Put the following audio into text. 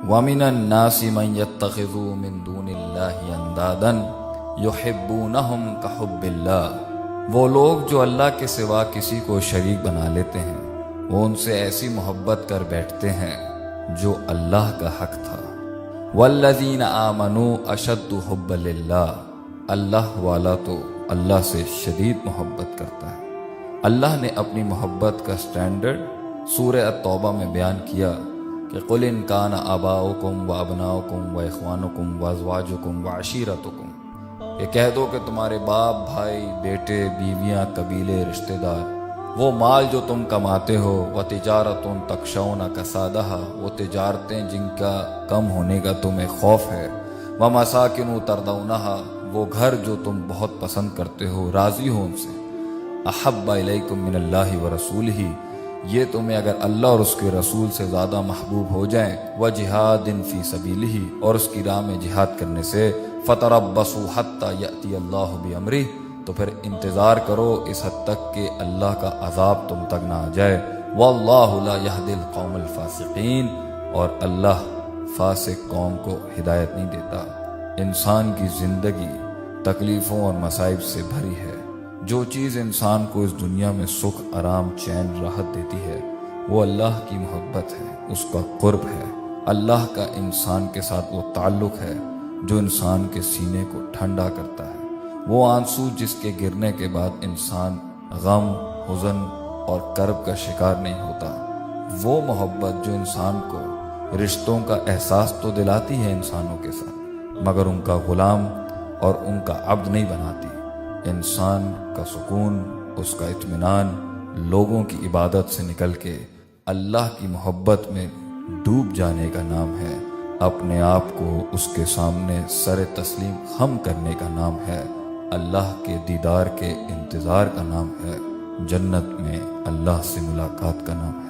وَمِنَ النَّاسِ مَن يَتَّخِذُ مِن دُونِ اللَّهِ أَندَادًا يُحِبُّونَهُمْ كَحُبِّ اللَّهِ، وہ لوگ جو اللہ کے سوا کسی کو شریک بنا لیتے ہیں وہ ان سے ایسی محبت کر بیٹھتے ہیں جو اللہ کا حق تھا۔ وَالَّذِينَ آمَنُوا أَشَدُّ حُبًّا لِلَّهِ، اللہ والا تو اللہ سے شدید محبت کرتا ہے۔ اللہ نے اپنی محبت کا سٹینڈرڈ سورہ التوبہ میں بیان کیا کہ قُلْ إِنْ كَانَ آبَاؤُكُمْ وَأَبْنَاؤُكُمْ وَإِخْوَانُكُمْ وَأَزْوَاجُكُمْ وَعَشِيرَتُكُمْ، یہ کہہ دو کہ تمہارے باپ، بھائی، بیٹے، بیویاں، قبیلے، رشتہ دار، وہ مال جو تم کماتے ہو، وَتِجَارَةٌ تَخْشَوْنَ كَسَادَهَا، وہ تجارتیں جن کا کم ہونے کا تمہیں خوف ہے، وَمَسَاكِنُ تَرْضَوْنَهَا، وہ گھر جو تم بہت پسند کرتے ہو، راضی ہو ان سے، أَحَبَّ إِلَيْكُم مِّنَ اللَّهِ وَرَسُولِهِ، یہ تمہیں اگر اللہ اور اس کے رسول سے زیادہ محبوب ہو جائیں، وَجِهَادٍ فِي سَبِيلِهِ، اور اس کی راہ میں جہاد کرنے سے، فَتَرَبَّصُوا حَتَّى يَأْتِيَ اللَّهُ بِأَمْرِهِ، تو پھر انتظار کرو اس حد تک کہ اللہ کا عذاب تم تک نہ آ جائے، وَاللَّهُ لَا يَهْدِي الْقَوْمَ الْفَاسِقِينَ، اور اللہ فاسق قوم کو ہدایت نہیں دیتا۔ انسان کی زندگی تکلیفوں اور مصائب سے بھری ہے۔ جو چیز انسان کو اس دنیا میں سکھ، آرام، چین، راحت دیتی ہے وہ اللہ کی محبت ہے، اس کا قرب ہے، اللہ کا انسان کے ساتھ وہ تعلق ہے جو انسان کے سینے کو ٹھنڈا کرتا ہے، وہ آنسو جس کے گرنے کے بعد انسان غم، حزن اور کرب کا شکار نہیں ہوتا، وہ محبت جو انسان کو رشتوں کا احساس تو دلاتی ہے انسانوں کے ساتھ، مگر ان کا غلام اور ان کا عبد نہیں بناتی۔ انسان کا سکون، اس کا اطمینان لوگوں کی عبادت سے نکل کے اللہ کی محبت میں ڈوب جانے کا نام ہے، اپنے آپ کو اس کے سامنے سر تسلیم خم کرنے کا نام ہے، اللہ کے دیدار کے انتظار کا نام ہے، جنت میں اللہ سے ملاقات کا نام ہے۔